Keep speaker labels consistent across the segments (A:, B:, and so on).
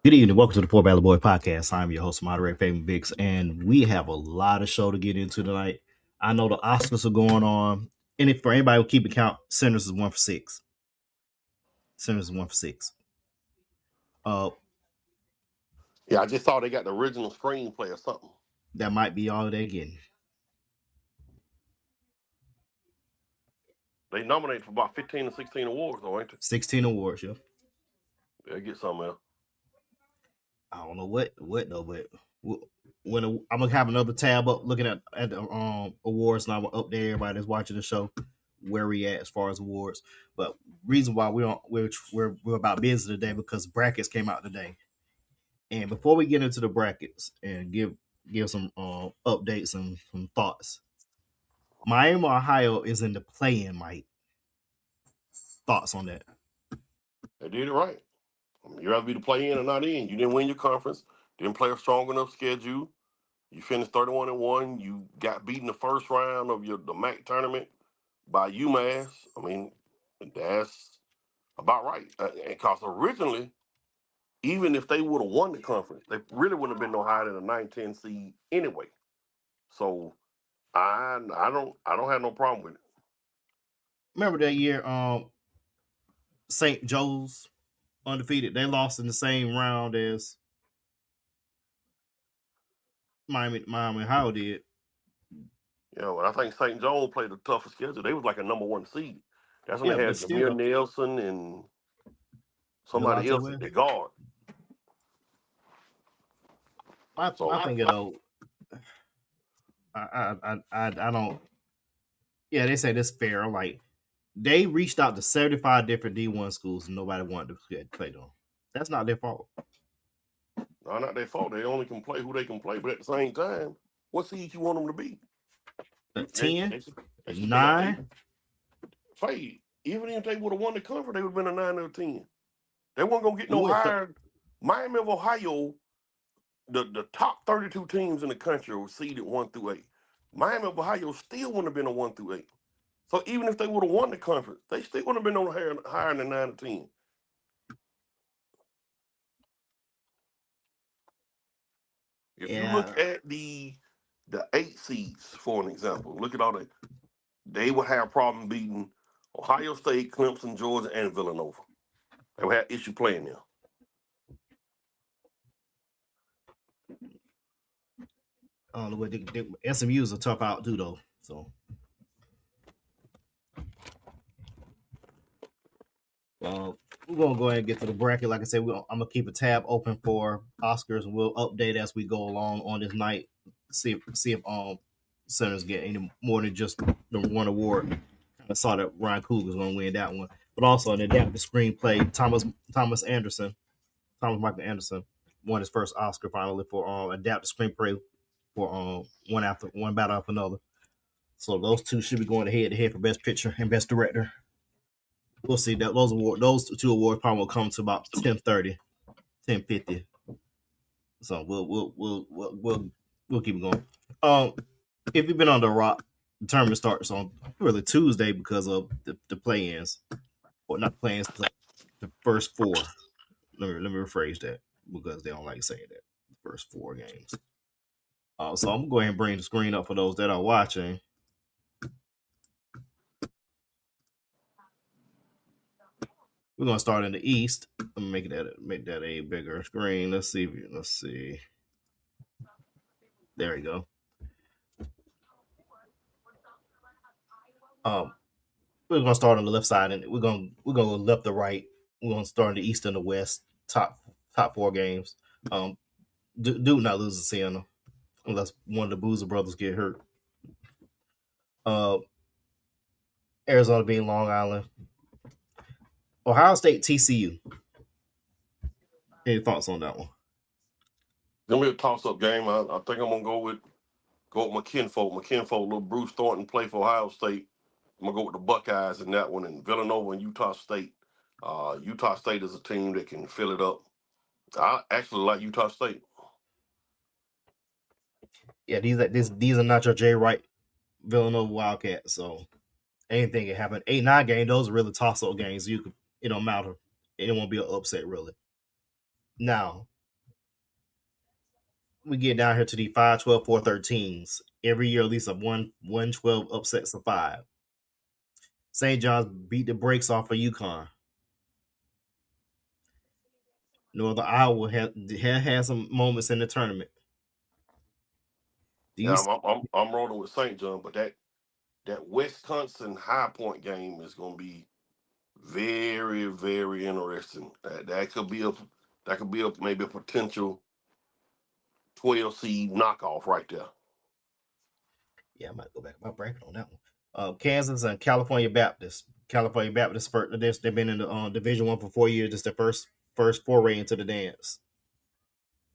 A: Good evening. Welcome to the Poor Valley Boy Podcast. I'm your host, moderator, Fabian Bix, and we have a lot of show to get into tonight. I know the Oscars are going on, and if for anybody who keep account, Sinners is 1 for 6. Sinners is 1 for 6. Uh,
B: Yeah, I just saw they got the original screenplay or something.
A: that might be all they're getting.
B: They nominated for about 15 or 16 awards, though, ain't they?
A: 16 awards, yo.
B: They'll get something else.
A: I don't know what though, but when I'm gonna have another tab up looking at the awards, and I'm gonna update everybody that's watching the show where we at as far as awards. But reason why we're about business today because brackets came out today. And before we get into the brackets and give some updates and some thoughts, Miami, Ohio is in the play-in, Mike. Thoughts on that?
B: They did it right. You'd rather be the play in or not in. You didn't win your conference, didn't play a strong enough schedule. You finished 31-1. You got beaten the first round of the MAC tournament by UMass. I mean, that's about right. Because originally, even if they would have won the conference, they really wouldn't have been no higher than a 9-10 seed anyway. So I don't have no problem with it.
A: Remember that year, St. Joe's undefeated. They lost in the same round as Miami, Ohio did.
B: Yeah, well, I think St. John's played the toughest schedule. They was like a number one seed. That's when
A: Yeah,
B: they
A: but
B: had Jameer
A: still,
B: Nelson and somebody
A: Delonte
B: else at the guard.
A: My thing, I don't. Yeah, they say this fair. I'm like, they reached out to 75 different D1 schools and nobody wanted to play them. That's not their fault.
B: No, not their fault. They only can play who they can play. But at the same time, what seed you want them to be?
A: 10,
B: They should
A: 9.
B: Fade. Even if they would have won the conference, they would have been a 9 or 10. They weren't gonna get no
A: Would
B: higher. Miami of Ohio, the top 32 teams in the country were seeded 1 through 8. Miami of Ohio still wouldn't have been a 1 through 8. So even if they would have won the conference, they still wouldn't have been no higher than 9 or 10. If you look at the 8 seeds, for an example, look at all that. They would have a problem beating Ohio State, Clemson, Georgia, and Villanova. They would have issue playing there.
A: I don't know what SMU is a tough out too, though. So, we're gonna go ahead and get to the bracket. Like I said, I'm gonna keep a tab open for Oscars, and we'll update as we go along on this night. See if Senators get any more than just the one award. Kind of saw that Ryan Coogler's gonna win that one, but also an adapted screenplay. Thomas Michael Anderson won his first Oscar finally for adapted screenplay for one battle after another. So those two should be going head to head for best picture and best director. We'll see that those two awards probably will come to about 10:30, 10:50. So we'll keep it going. If you've been on the rock, the tournament starts on really Tuesday because of the play-ins, or not play-ins, the first four. Let me rephrase that because they don't like saying that. The first 4 games. So I'm gonna go ahead and bring the screen up for those that are watching. We're gonna start in the East. Let me make that a bigger screen. Let's see. There we go. We're gonna start on the left side, and we're gonna go left to right. We're gonna start in the East and the West. Top 4 games. Do not lose to Siena unless one of the Boozer brothers get hurt. Arizona being Long Island. Ohio State, TCU. Any thoughts on that one?
B: Gonna be a toss-up game. I think I'm gonna go with McKinfolk. Little Bruce Thornton play for Ohio State. I'm gonna go with the Buckeyes in that one, and Villanova and Utah State. Utah State is a team that can fill it up. I actually like Utah State.
A: Yeah, these are not your Jay Wright Villanova Wildcats, so anything can happen. 8-9 game, those are really toss-up games. You could, it don't matter. It won't be an upset really. Now, we get down here to the 5, 12, 4, 13s. Every year, at least a 112 upsets of five. St. John's beat the brakes off of UConn. Northern Iowa had some moments in the tournament. Do you?
B: Yeah, I'm rolling with St. John, but that Wisconsin High Point game is going to be very, very interesting. That could be a maybe a potential 12 seed knockoff right there.
A: Yeah, I might go back to my bracket on that one. Kansas and California Baptist. California Baptist first. They've been in the Division One for 4 years. It's their first foray into the dance.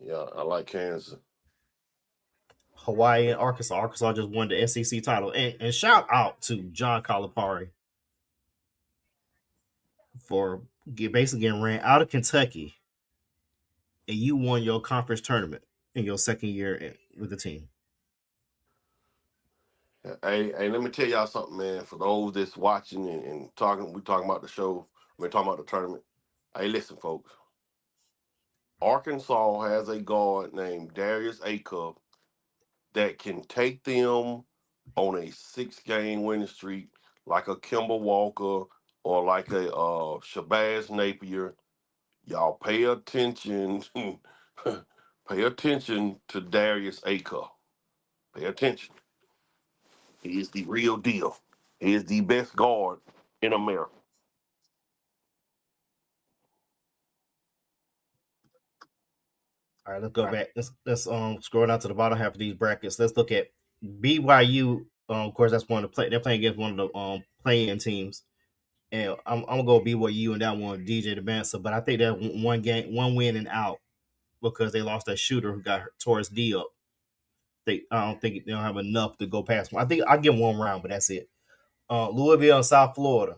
B: Yeah, I like Kansas.
A: Hawaii and Arkansas. Arkansas just won the SEC title. And shout out to John Calipari for basically getting ran out of Kentucky, and you won your conference tournament in your second year with the team.
B: Hey, let me tell y'all something, man. For those that's watching and talking, we talking about the show. We're talking about the tournament. Hey, listen, folks. Arkansas has a guard named Darius Acup that can take them on a 6 game winning streak, like a Kimball Walker or like a Shabazz Napier. Y'all pay attention. Pay attention to Darius Acup. Pay attention. He is the real deal. He is the best guard in America.
A: All right, let's go back. Let's scroll down to the bottom half of these brackets. Let's look at BYU. Of course, that's one of the play. They're playing against one of the playing teams, and I'm gonna go BYU and that one, DJ DeBansa. But I think that one game, one win and out because they lost that shooter who got hurt, tore his D up. I don't think they don't have enough to go past one. I think I give one round, but that's it. Louisville and South Florida.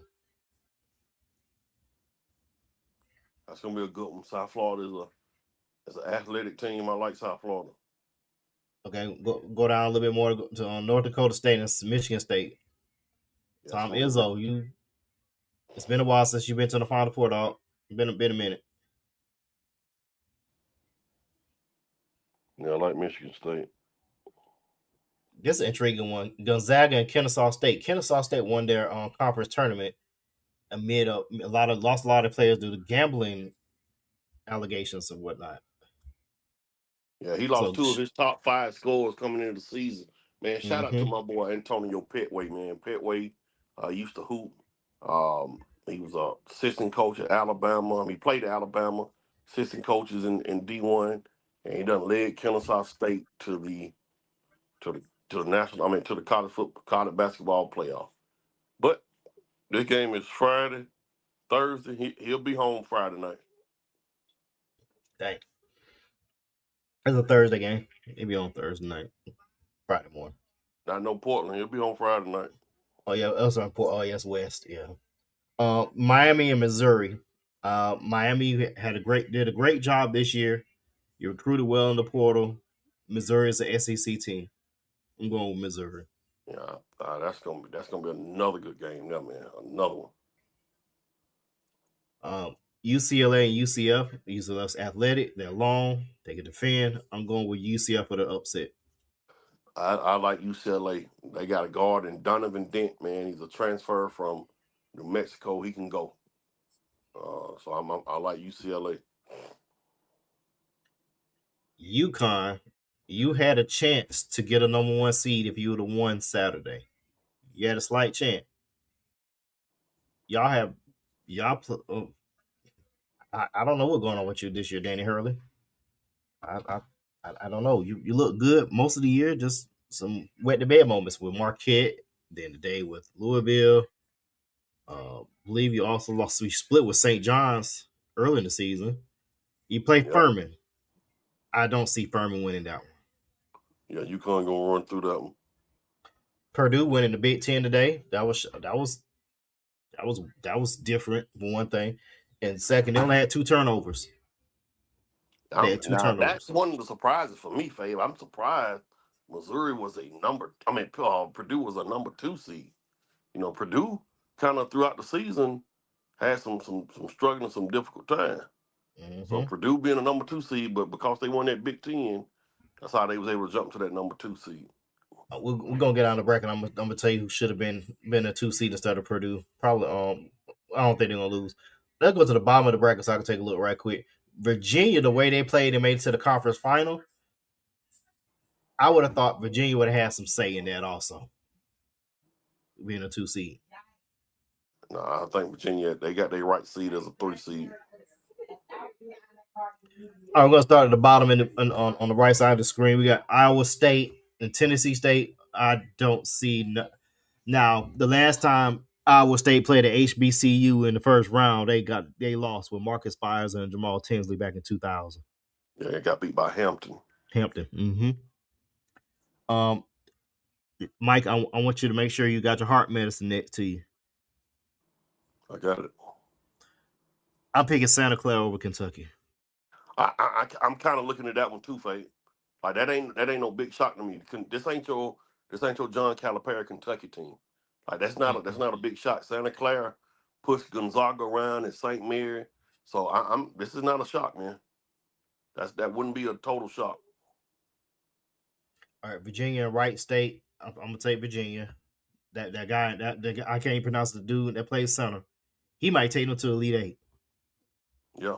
B: That's gonna be a good one. South Florida is an athletic team. I like South Florida.
A: Okay, go down a little bit more to North Dakota State and Michigan State.
B: Yeah, that's
A: Tom
B: gonna be a good
A: Izzo,
B: one.
A: it's been a while since you've been to the Final Four, dog. Been a minute.
B: Yeah, I like Michigan State.
A: This is an intriguing one. Gonzaga and Kennesaw State. Kennesaw State won their conference tournament amid a lot of lost a lot of players due to gambling allegations and whatnot.
B: Yeah, he lost
A: So,
B: 2 of his top 5 scorers coming into the season. Man, shout out to
A: mm-hmm.
B: my boy Antonio Petway, man. Petway used to hoop. He was a assistant coach at Alabama. He played at Alabama, assistant coaches in D1, and he done led Kennesaw State to the to the national. I mean, to the college basketball playoff. But this game is Friday, Thursday. He'll be home Friday night.
A: Dang, it's a Thursday game. Maybe on Thursday night, Friday morning.
B: I know Portland. He'll be home Friday night.
A: Oh yeah, also important. Oh yes, West. Yeah. Miami and Missouri. Miami did a great job this year. You recruited well in the portal. Missouri is an SEC team. I'm going with Missouri.
B: Yeah, that's gonna be another good game, there, man. Another one.
A: UCLA and UCF. UCF's athletic. They're long. They can defend. I'm going with UCF for the upset.
B: I like UCLA. They got a guard in Donovan Dent, man. He's a transfer from New Mexico. He can go. So I like UCLA.
A: UConn, you had a chance to get a number one seed if you would have won Saturday. You had a slight chance. Y'all have y'all. I don't know what's going on with you this year, Danny Hurley. I I, I don't know. You look good most of the year. Just some wet the bed moments with Marquette. Then the day with Louisville. Believe you also lost. You split with St. John's early in the season. You play
B: Yep.
A: Furman. I don't see Furman winning that one.
B: Yeah, you can't go run through that one.
A: Purdue winning the Big Ten today. That was different for one thing, and second, they only had two turnovers. They had two
B: Now that's
A: turnovers.
B: one of the surprises for me, Fave. I'm surprised Missouri was a number. I mean, Purdue was a number 2 seed. Purdue kind of throughout the season had some struggling, some difficult time. So
A: Mm-hmm.
B: Purdue being a number 2 seed, but because they won that Big Ten, That's how they was able to jump to that number 2 seed.
A: We're gonna get on the bracket. I'm gonna tell you who should have been a 2 seed instead of Purdue. Probably. I don't think they're gonna lose. Let's go to the bottom of the bracket so I can take a look right quick. Virginia, the way they played and made it to the conference final, I would have thought Virginia would have had some say in that also, being a 2 seed.
B: No, I think Virginia, they got their right seed as a 3 seed.
A: All right, we're gonna start at the bottom on the right side of the screen. We got Iowa State and Tennessee State. I don't see now. The last time Iowa State played at HBCU in the first round, they lost with Marcus Fires and Jamal Tinsley back in 2000.
B: Yeah, they got beat by Hampton.
A: Hampton. Um, Mike, I want you to make sure you got your heart medicine next to you.
B: I got it.
A: I'm picking Santa Clara over Kentucky.
B: I'm kind of looking at that one too, Fade. Like that ain't no big shock to me. This ain't your John Calipari Kentucky team. Like that's not a big shock. Santa Clara pushed Gonzaga around at St. Mary, so I'm this is not a shock, man. That wouldn't be a total shock.
A: All right, Virginia and Wright State. I'm gonna take Virginia. That guy that I can't even pronounce the dude that plays center. He might take them to Elite Eight.
B: Yeah,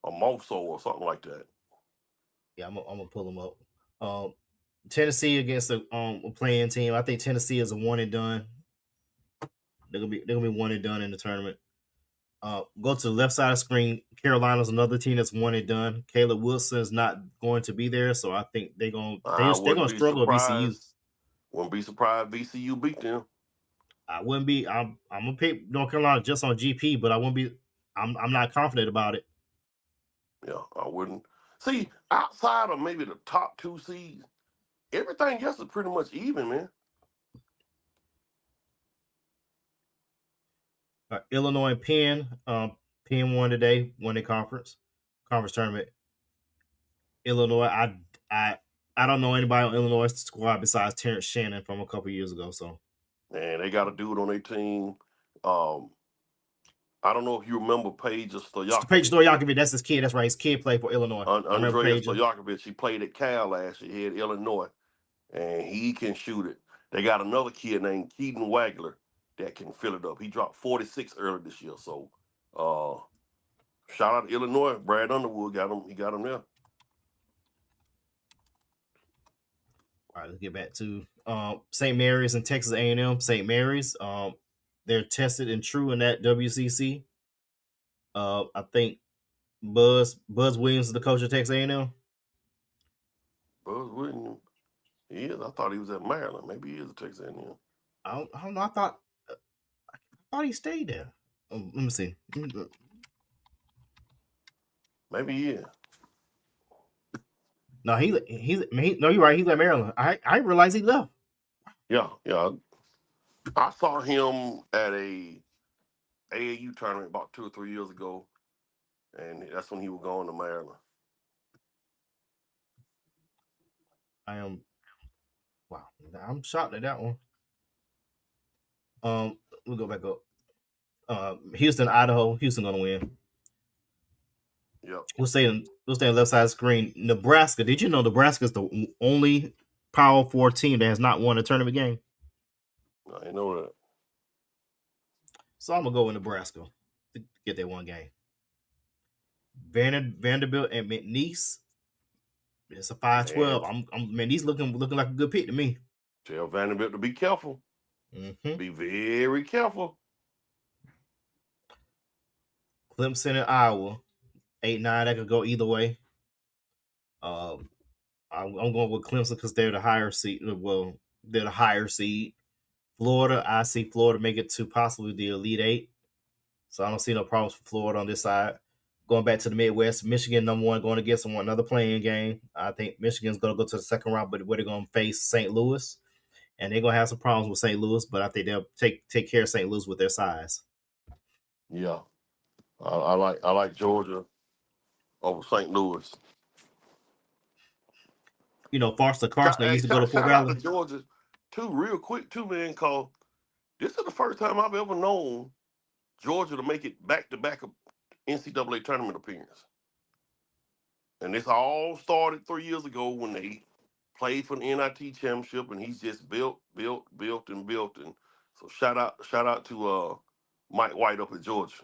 B: a Moso or something like that.
A: Yeah, I'm gonna pull them up. Um, Tennessee against a playing team. I think Tennessee is a one and done. They're gonna be one and done in the tournament. Go to the left side of the screen. Carolina's another team that's one and done. Caleb Wilson is not going to be there, so I think
B: I
A: they're
B: wouldn't
A: gonna
B: be
A: struggle at VCU.
B: surprised. Wouldn't be surprised VCU beat them.
A: I wouldn't be. I'm gonna pick North Carolina just on GP, but I wouldn't be. I'm not confident about it.
B: Yeah, I wouldn't. See, outside of maybe the top 2 seeds, everything else is pretty much even, man.
A: Illinois and Penn. Penn won today, won the conference tournament. Illinois. I I don't know anybody on Illinois squad besides Terrence Shannon from a couple years ago. So
B: And they got a dude on their team. Um, I don't know if you remember Paige
A: Page
B: Stojakovic.
A: Stojakovic, that's his kid. That's right. His kid played for Illinois. I remember
B: Andrea
A: Page.
B: Stojakovic, he played at Cal last year. He had Illinois, and he can shoot it. They got another kid named Keaton Wagler that can fill it up. He dropped 46 early this year. So, shout out to Illinois. Brad Underwood got him. He got him there.
A: All right, let's get back to St. Mary's and Texas A&M. St. Mary's, they're tested and true in that WCC. I think Buzz Williams is the coach of Texas A&M.
B: Buzz Williams, he is. I thought he was at Maryland. Maybe he is a Texas A&M.
A: I don't know. I thought he stayed there. Let me see.
B: Maybe he is.
A: No, no, you're right. He left Maryland. I realized he left.
B: Yeah, yeah. I saw him at a AAU tournament about 2 or 3 years ago, and that's when he was going to Maryland.
A: I am wow. I'm shocked at that one. We'll go back up. Houston, Idaho. Houston gonna win.
B: Yep.
A: We'll stay on the left side of the screen. Nebraska. Did you know Nebraska is the only Power Four team that has not won a tournament game?
B: I didn't know that.
A: So I'm gonna go with Nebraska to get that one game. Vanderbilt and McNeese. It's a 5-12.
B: And
A: McNeese looking like a good pick to me.
B: tell Vanderbilt to be careful.
A: Mm-hmm.
B: Be very careful.
A: Clemson and Iowa. 8-9. That could go either way. I'm going with Clemson because they're the higher seed. Well, they're the higher seed. Florida, I see Florida make it to possibly the Elite Eight. So I don't see no problems for Florida on this side. Going back to the Midwest, Michigan number one going against them another playing game. I think Michigan's going to go to the second round, but where they're going to face St. Louis, and they're going to have some problems with St. Louis. But I think they'll take care of St. Louis with their size.
B: Yeah, I like Georgia over St. Louis.
A: You know, Foster Carson used to go to Fort
B: Shout out
A: Valley.
B: to Georgia, too, real quick, too, man, because this is the first time I've ever known Georgia to make it back-to-back NCAA tournament appearance. And this all started 3 years ago when they played for the NIT championship, and he's just built. And so shout out to Mike White up at Georgia.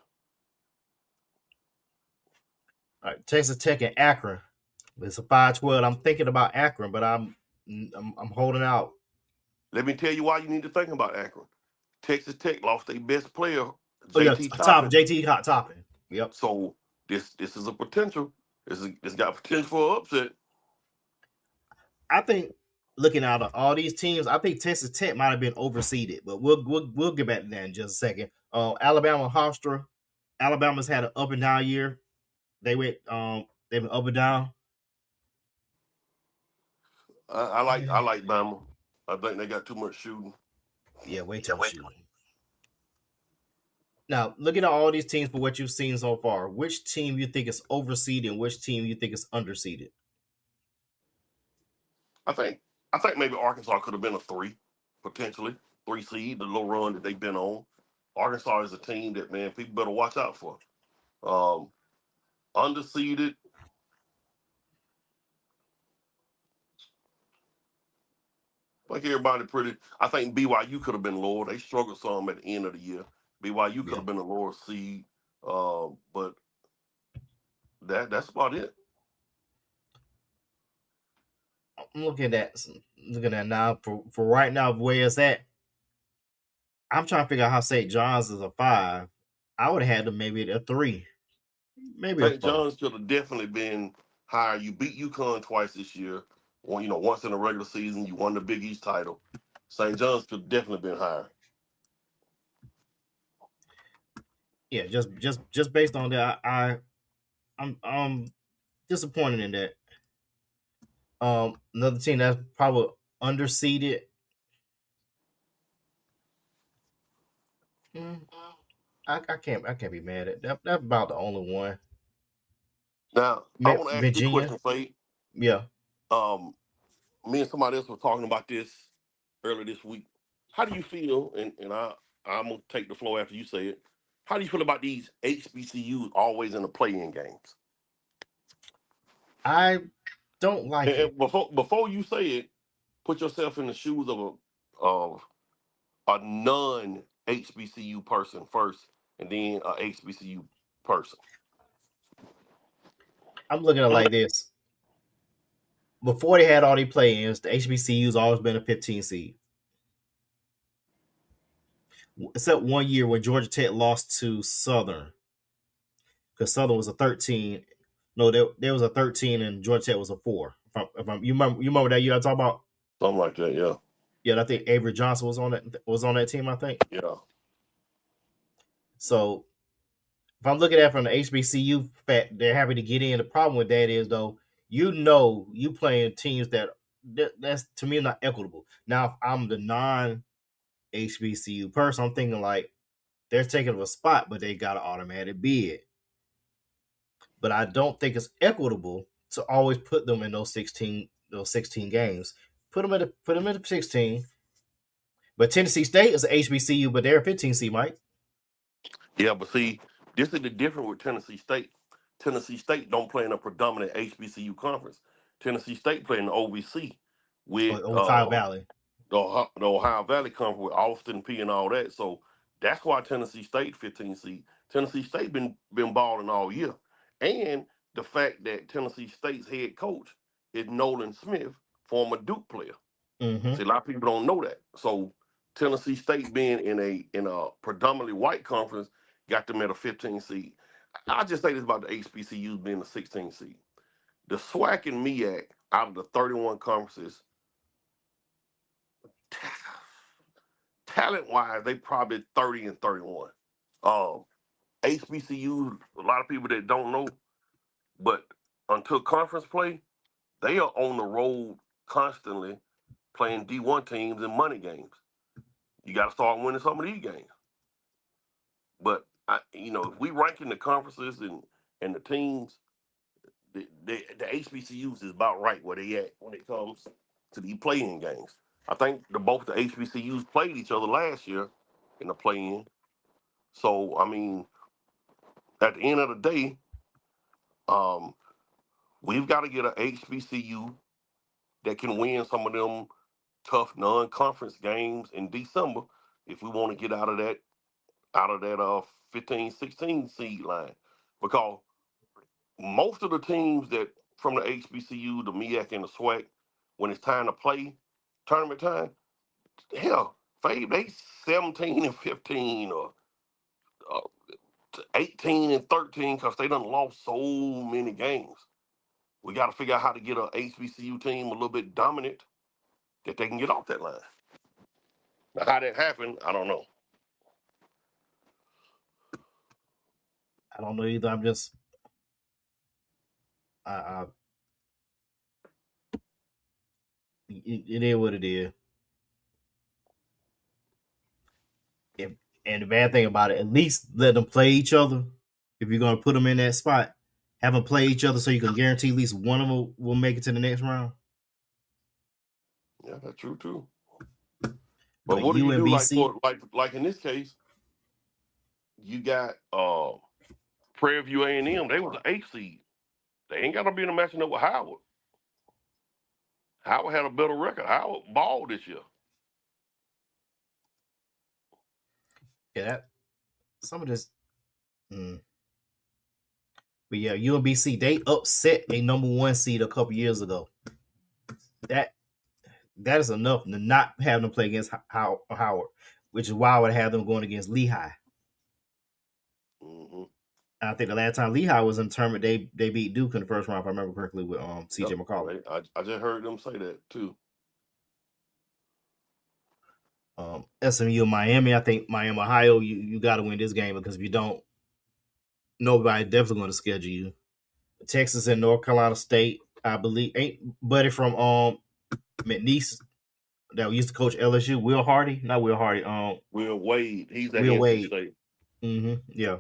A: All right, Texas Tech and Akron. It's a 5-12. I'm thinking about Akron, but I'm holding out.
B: Let me tell you why you need to think about Akron. Texas Tech lost their best player,
A: Oh yeah,
B: JT
A: top
B: Toppin.
A: JT Hot Topping. Yep.
B: So this is a potential. This got potential for an upset.
A: I think looking out of all these teams, I think Texas Tech might have been overseeded, but we'll get back to that in just a second. Alabama Hofstra. Alabama's had an up and down year. They've been up and down.
B: I like Bama. I think they got too much shooting.
A: Yeah, way too much shooting. Now, looking at all these teams for what you've seen so far, which team you think is overseeded and which team you think is underseeded?
B: I think I think maybe Arkansas could have been a three, potentially three seed. The little run that they've been on. Arkansas is a team that man people better watch out for. Um, Underseeded. Like everybody pretty. I think BYU could have been lower. They struggled some at the end of the year. BYU could
A: Yeah,
B: have been a lower seed, but that's about it.
A: I'm looking at now for right now where it's at. I'm trying to figure out how St. John's is a 5. I would have had them maybe a 3, maybe a
B: St.
A: 4.
B: John's could have definitely been higher. You beat UConn twice this year. Well, once in a regular season, you won the Big East title. St. John's could have definitely been higher.
A: Yeah, just based on that, I'm disappointed in that. Another team that's probably underseeded. Mm, I can't be mad at that. That's about the only one.
B: Now, I want to ask you a
A: Virginia.
B: question, Fade.
A: Yeah,
B: Um, Me and somebody else were talking about this earlier this week. How do you feel? And I'm gonna take the floor after you say it. How do you feel about these HBCUs always in the play-in games?
A: I don't like it.
B: And before you say it, put yourself in the shoes of a non HBCU person first, and then a HBCU person.
A: I'm looking at it like this. Before they had all these play-ins, the HBCU's always been a 15 seed. Except one year when Georgia Tech lost to Southern, because Southern was a 13. No, there was a 13 and Georgia Tech was a 4. You remember that year I talk about?
B: Something like that, yeah.
A: Yeah, I think Avery Johnson was on that team. I think
B: Yeah.
A: so. If I'm looking at it from the HBCU fact, they're happy to get in. The problem with that is though, you playing teams that's to me not equitable. Now, if I'm the non HBCU person, I'm thinking like they're taking up a spot, but they got an automatic bid. But I don't think it's equitable to always put them in those 16 games. Put them in the 16. But Tennessee State is an HBCU, but they're a 15 seed, Mike.
B: Yeah, but see, this is the difference with Tennessee State. Tennessee State don't play in a predominant HBCU conference. Tennessee State play in the OVC with
A: Or Ohio Valley.
B: the Ohio Valley Conference with Austin P and all that. So that's why Tennessee State 15 seed. Tennessee State been balling all year, and the fact that Tennessee State's head coach is Nolan Smith, former Duke player.
A: Mm-hmm.
B: See, a lot of people don't know that. So Tennessee State being in a predominantly white conference got them at a 15 seed. I just say this about the HBCUs being a 16 seed. The SWAC and MEAC out of the 31 conferences, talent wise, they probably 30 and 31. Um, HBCUs, a lot of people that don't know, but until conference play, they are on the road constantly playing D1 teams and money games. You got to start winning some of these games. But if we ranking the conferences and the teams, the HBCUs is about right where they at when it comes to the playing games. I think both the HBCUs played each other last year in the play-in. So I mean, at the end of the day, um, We've got to get an HBCU that can win some of them tough non-conference games in December if we want to get out of that 15, 16 seed line. Because most of the teams that from the HBCU, the MEAC and the SWAC, when it's time to play tournament time, hell, Fabe, they 17-15 or uh, 18-13 because they done lost so many games. We got to figure out how to get a HBCU team a little bit dominant that they can get off that line. Now, how that happened, I don't know.
A: I don't know either. I'm just I it is what it is. If, and the bad thing about it, at least let them play each other. If you're gonna put them in that spot, have them play each other so you can guarantee at least one of them will make it to the next round.
B: Yeah, that's true too. But
A: But
B: what do you do like
A: UMBC,
B: for like in this case, you got Prairie View A&M, they was an 8th seed. They ain't got to be in a matching up with Howard. Howard had a better record. Howard balled this year.
A: yeah, some of this. Mm. But yeah, UMBC they upset a number one seed a couple years ago. That that is enough to not have them play against Howard, which is why I would have them going against Lehigh.
B: Mm-hmm.
A: I think the last time Lehigh was in the tournament, they beat Duke in the first round, if I remember correctly, with
B: Yep.
A: CJ McCollum.
B: I just heard them say that too.
A: SMU Miami, I think Miami Ohio, you got to win this game because if you don't, nobody definitely going to schedule you. Texas and North Carolina State, I believe, ain't buddy from McNeese that used to coach LSU, Will Hardy, not Will Hardy,
B: Will Wade, he's at
A: Will
B: NC
A: Wade.
B: State.
A: Yeah,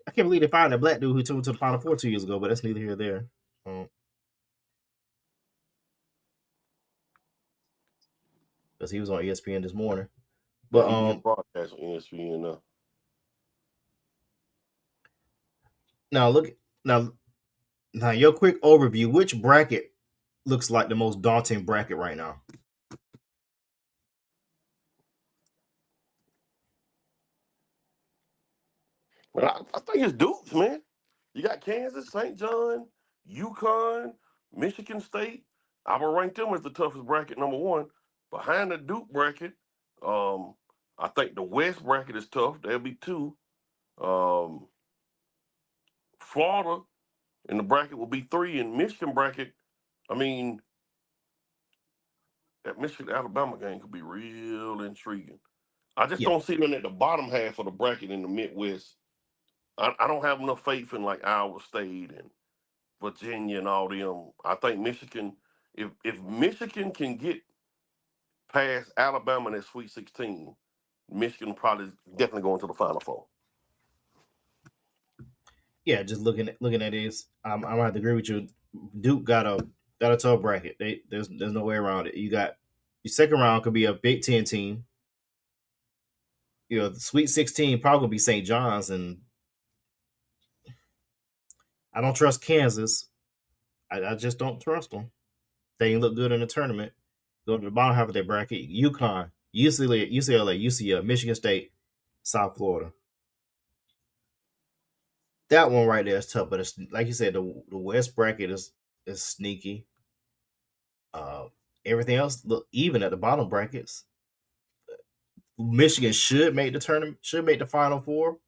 A: I can't believe they fired that black dude who took him to the Final Four 2 years ago, but that's neither here nor there. Because he was on ESPN this morning.
B: Yeah,
A: But
B: he broadcast on ESPN now.
A: now look now now your quick overview. Which bracket looks like the most daunting bracket right now?
B: But I think it's Dukes, man. You got Kansas, St. John, UConn, Michigan State. I would rank them as the toughest bracket, number one. Behind the Duke bracket, um, I think the West bracket is tough. There'll be two. Um, Florida in the bracket will be three, and Michigan bracket. I mean, that Michigan Alabama game could be real intriguing. I just
A: Yeah,
B: don't see them at the bottom half of the bracket in the Midwest. I don't have enough faith in like Iowa State and Virginia and all them. I think Michigan, if Michigan can get past Alabama in that Sweet 16, Michigan probably definitely going to the Final Four.
A: yeah. Just looking at this, I'm gonna have to agree with you. Duke got a tough bracket. There's no way around it. You got your second round could be a Big Ten team. The Sweet 16 probably gonna be St. John's, and I don't trust Kansas. I just don't trust them. They didn't look good in the tournament. Go to the bottom half of their bracket. UConn, UCLA, UCF, Michigan State, South Florida. That one right there is tough, but it's like you said, the West bracket is sneaky. Uh, Everything else look even at the bottom brackets. Michigan should make the tournament, should make the Final Four.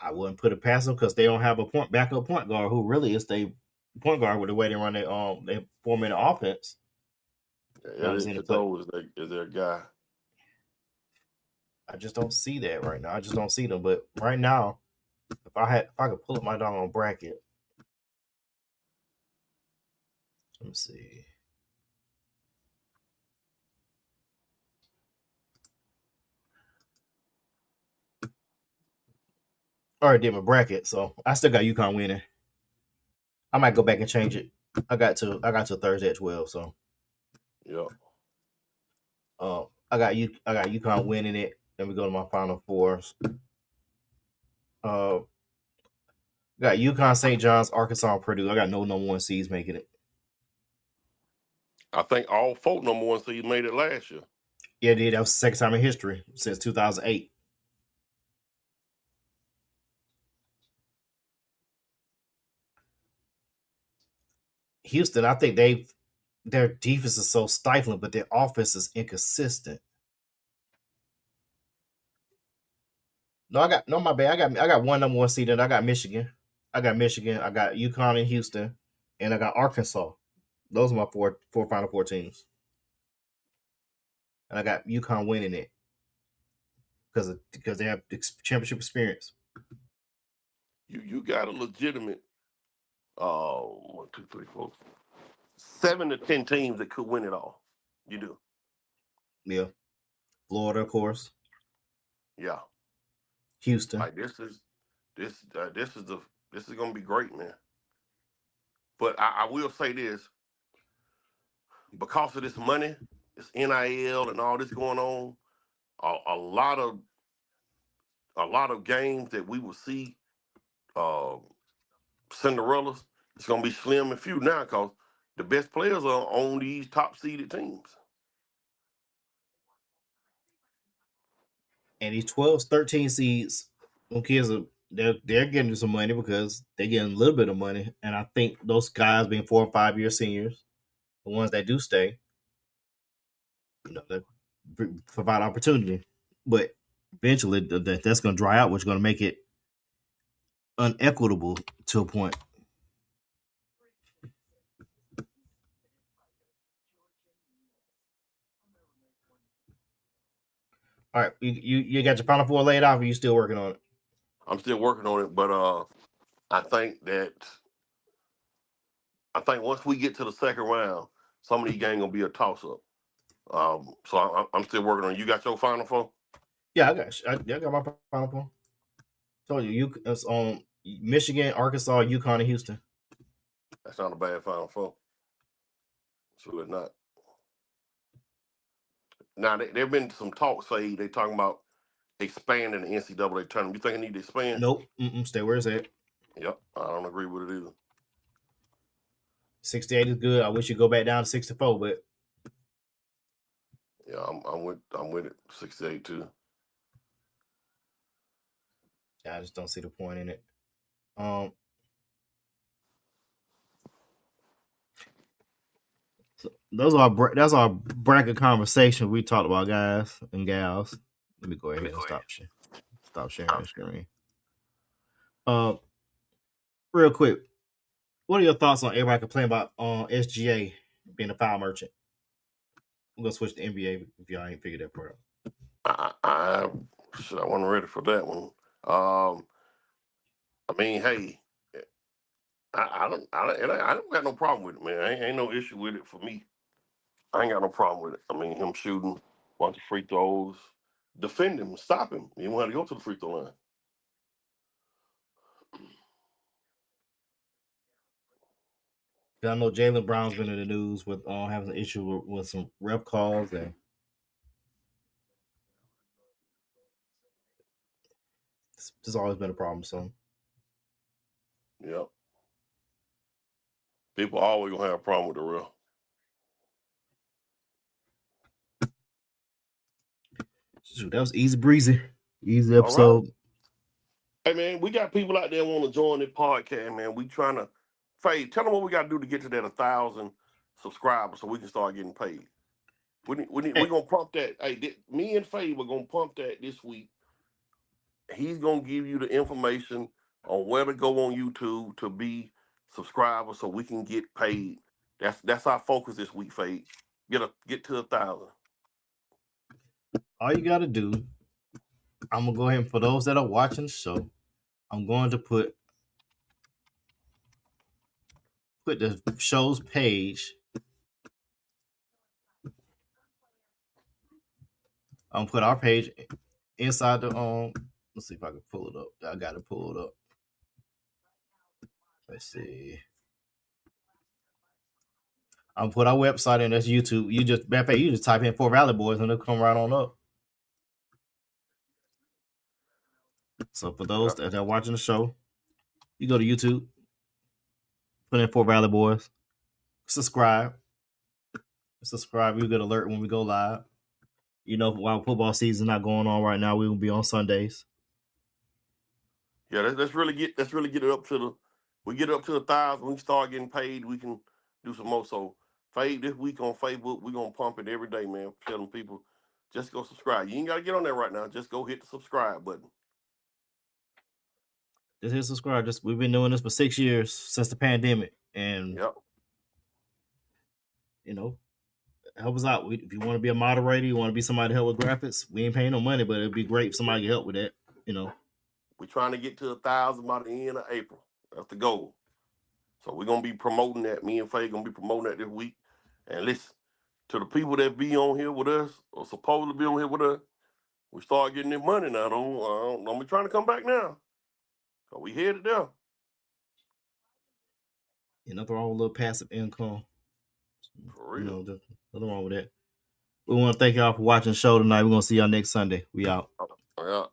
A: I wouldn't put it past them because they don't have a backup point guard who really is the point guard with the way they run their 4 minute offense.
B: Eric Cadeau is their guy.
A: I just don't see that right now. I just don't see them. But right now, if I could pull up my doggone bracket, let me see. I already did my bracket, so I still got UConn winning. I might go back and change it. I got to Thursday at 12, so
B: Yeah.
A: I got UConn winning it. Then we go to my final fours. Uh Got UConn, St. John's, Arkansas, and Purdue. I got no number one seeds making it.
B: I think all four number one seeds made it last year.
A: Yeah, dude, that was the second time in history since 2008. Houston, I think their defense is so stifling, but their offense is inconsistent. No, I got no my bad. I got one number one seed, and I got Michigan. I got Michigan. I got UConn and Houston, and I got Arkansas. Those are my four final four teams, and I got UConn winning it because they have championship experience.
B: You got a legitimate 1, 2, 3, 4, 7 to 10 teams that could win it all. You do.
A: Yeah, Florida, of course,
B: Yeah.
A: Houston.
B: Like this is gonna be great, man. But I will say this, because of this money, this NIL and all this going on, a lot of games that we will see, uh, Cinderellas, it's gonna be slim and few now because the best players are on these top seeded teams.
A: And these 12, 13 seeds, them kids are they're getting some money because they're getting a little bit of money. And I think those guys being 4 or 5 year seniors, the ones that do stay, they provide opportunity. But eventually, that's going to dry out, which is going to make it unequitable to a point. All right, you got your final four laid out, or you still working on it?
B: I'm still working on it, but I think that I think once we get to the second round, some of these games gonna be a toss up. So I'm still working on it. You got your final four?
A: Yeah, I got my final four. Told you, it's on Michigan, Arkansas, UConn, and Houston.
B: That's not a bad final four. So it's not. Now there've been some talk say they talking about expanding the NCAA tournament. You think it need to expand?
A: Nope, stay where it's at.
B: Yep, I don't agree with it either.
A: 68 is good. I wish you go back down to 64, but
B: Yeah, I'm with it. 68 too.
A: I just don't see the point in it. Um, so that's our bracket conversation we talked about, guys and gals. Let me go ahead and stop sharing the screen. Uh, real quick, what are your thoughts on everybody complaining about SGA being a foul merchant? I'm gonna switch to NBA if y'all ain't figured that part out.
B: I I wasn't ready for that one. Um, I mean, hey, I don't got no problem with it, man. Ain't no issue with it for me. I ain't got no problem with it. I mean, him shooting a bunch of free throws, defend him, stop him. He want to go to the free throw line.
A: I know Jalen Brown's been in the news with having an issue with some ref calls, and it's always been a problem. So
B: Yep. People always gonna have a problem with the real.
A: shoot, that was easy breezy, easy
B: All right.
A: episode.
B: Hey man, we got people out there want to join this podcast, man. We trying to tell them what we got to do to get to that 1,000 subscribers so we can start getting paid. We're
A: Hey,
B: gonna pump that. Hey, me and Faye, we're gonna pump that this week. He's gonna give you the information on where to go on YouTube to be subscribers so we can get paid. That's our focus this week, Faye. Get to 1,000.
A: all you gotta do, I'm gonna go ahead and for those that are watching the show, I'm going to put the show's page. I'm gonna put our page inside the Let's see if I can pull it up. I gotta pull it up. Let's see. I'm gonna put our website in. That's YouTube. You just matter of fact, you just type in Four Valley Boys and it'll come right on up. So for those
B: Yeah.
A: that are watching the show, You go to YouTube, put in 4 Valley Boys, subscribe, subscribe. You get alert when we go live. You know, while football season not going on right now, we will be on Sundays.
B: Yeah, let's really get it up to the we get it up to 1,000. We start getting paid. We can do some more. So fade this week on Facebook. We're gonna pump it every day, man. Telling people just go subscribe. You ain't gotta get on there right now. Just go hit the subscribe button.
A: Just hit subscribe. Just we've been doing this for 6 years since the pandemic, and
B: Yep.
A: you know, help us out. If you want to be a moderator, you want to be somebody to help with graphics, we ain't paying no money, but it'd be great if somebody could help with that. You know,
B: We're trying to get to 1,000 by the end of April. That's the goal. So we're gonna be promoting that. Me and Faye gonna be promoting that this week. And listen, to the people that be on here with us or supposed to be on here with us, we start getting this money now. Don't be trying to come back now. So we headed there.
A: nothing wrong with a little passive income.
B: For
A: You know,
B: real.
A: there's nothing wrong with that. We want to thank y'all for watching the show tonight. We're gonna see y'all next Sunday. We out.
B: Yeah.